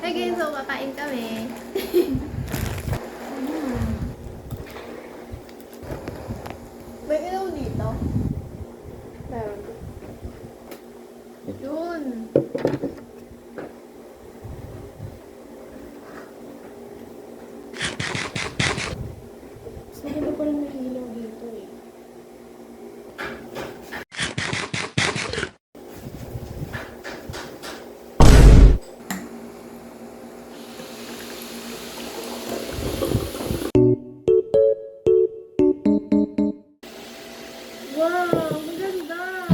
Okay, so kakain kami. May ilaw dito? Meron. Yun. Mas maganda pa rin may ilaw dito eh. Wow, maganda!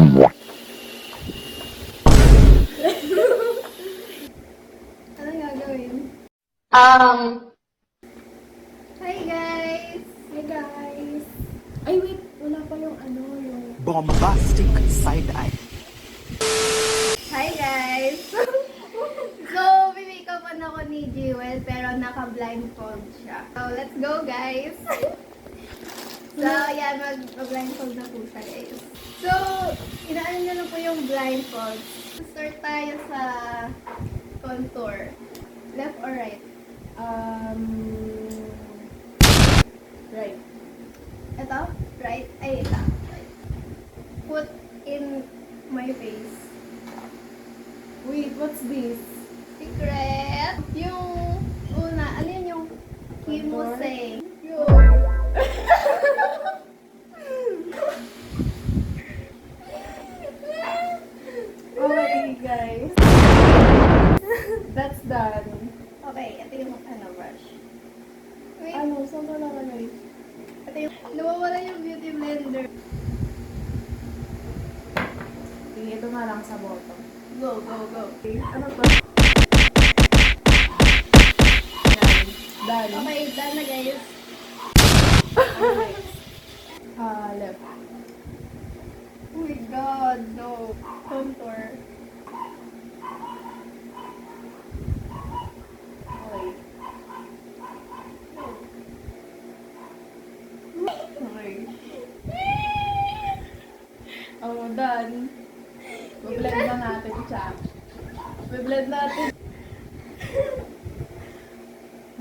Anong gagawin? Hi guys! Hi guys! Ay wait, wala pa yung yung... Bombastic side eye. Hi guys! So, bimikeupan ako ni Jewel pero naka-blindfold siya. So, let's go guys! So, yan, mag-blindfold na po siya guys. So, inaan nyo na po yung blindfold. Start tayo sa contour. Left or right? Right. Ito? Right? Ay, ito. Right. Put in my face. Wait, what's this? Secret! Yung una, ano yun yung Kimose? Yung... Okay, guys. That's done. Okay, ito yung brush. Wait, Ano, saan ka nakalagay? ito yung... Nawawala yung beauty blender. Sige, ito na lang sa bottom. Go, go, go. Ano to? Done. Okay, done na guys. Okay. Left. Oh my god, no. Contour. Okay. Okay. Oh, done. Blend na natin siya. Blend natin.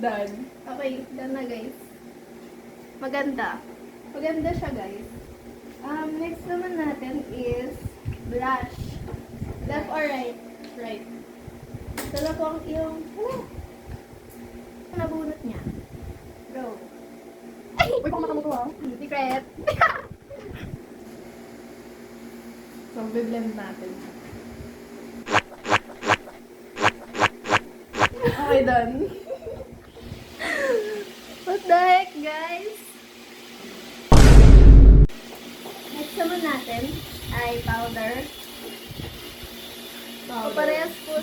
Done. Okay, done na guys. Maganda. Maganda siya guys. Next naman natin is blush. Left or right? Right. Dala ko ang iyong... Nabunot niya. Go. Uy, baka makamuto ah. Secret. So, blend natin. Okay, done. What the heck, guys? Next naman natin ay powder. Parehas po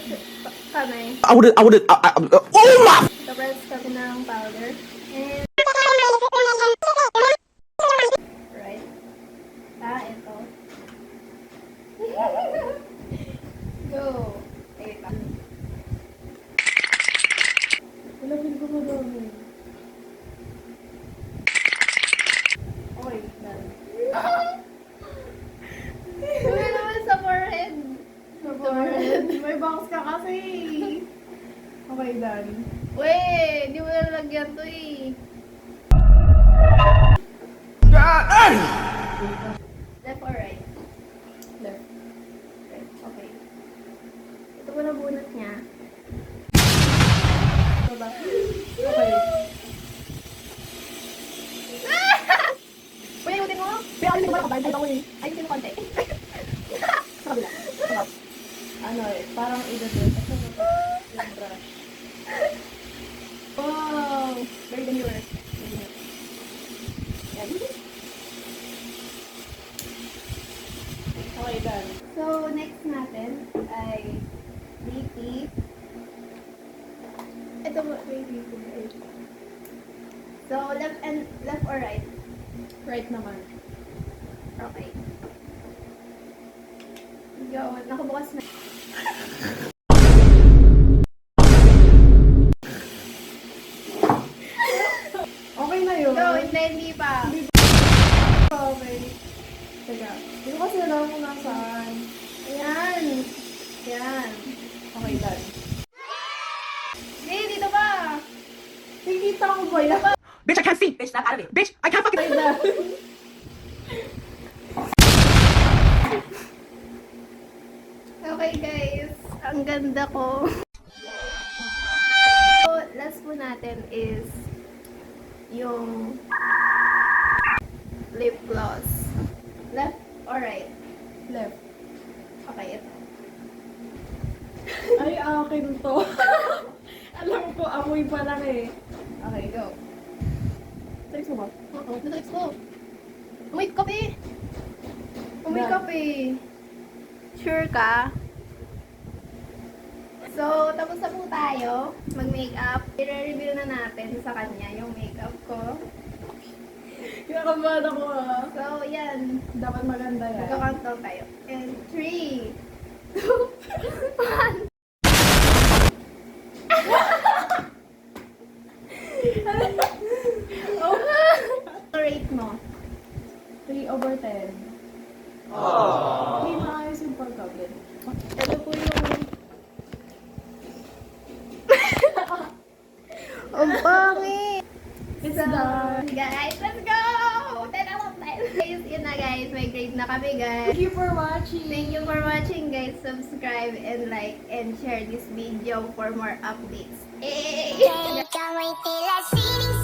kami. Oh my! Parehas kami ng powder. And... Right. Ito. Go. Wait lang. Wala, feel ko madami. Okay, done. Uy naman sa forehead. Sa forehead. May box ka kasi. Okay, done. Weh, di mo nalagyan to eh. Left or right? Left. Right, okay. Ito ko na bunot niya. Ito ba? Okay. Uy, ayutin mo! Pero ano yung makabayad ako eh. Ayutin mo konti. Sa kabila. Sa ano eh, parang i-dodot. Ito ba? Yung brush. Wow! Very demure. Yan. Okay, done. So, next natin ay DP. Ito mo, wait. So, left or right? Right naman. Okay. Go, nakabukas na. Okay na yun. Go, hindi pa. Okay. Teka. Hindi ko kasi alam kung nasaan. Ayan. Yan. Okay, done. Hey, dito ba? Nakikita ko ba yan? Bitch, I can't see. Bitch, snap out of it. Bitch, I can't fucking. Ay na. Okay guys, ang ganda ko. So, last po natin is yung lip gloss. Left or right? Left. Okay, ito. Ay, akin to. Alam ko, amoy pa lang eh. Okay, go. Text mo ba? Oo, natext ko. Umoy kape! Umoy Done. kape! Sure ka? So, tapos na po tayo mag-makeup. I-review na natin sa kanya yung makeup ko. Kinakabahan ako ah. So, yan. Dapat maganda yan. Magkakantong tayo. And 3, 2, 1. Rate mo. 3/10. Hindi maayos yung pagkabit. Ito po yung... Ang pangit! It's So, done. guys, let's go! 10 out of 10. Guys, yun na guys. May grade na kami guys. Thank you for watching. Thank you for watching guys. Subscribe and like and share this video for more updates. Hey! Ikaw ay tila sining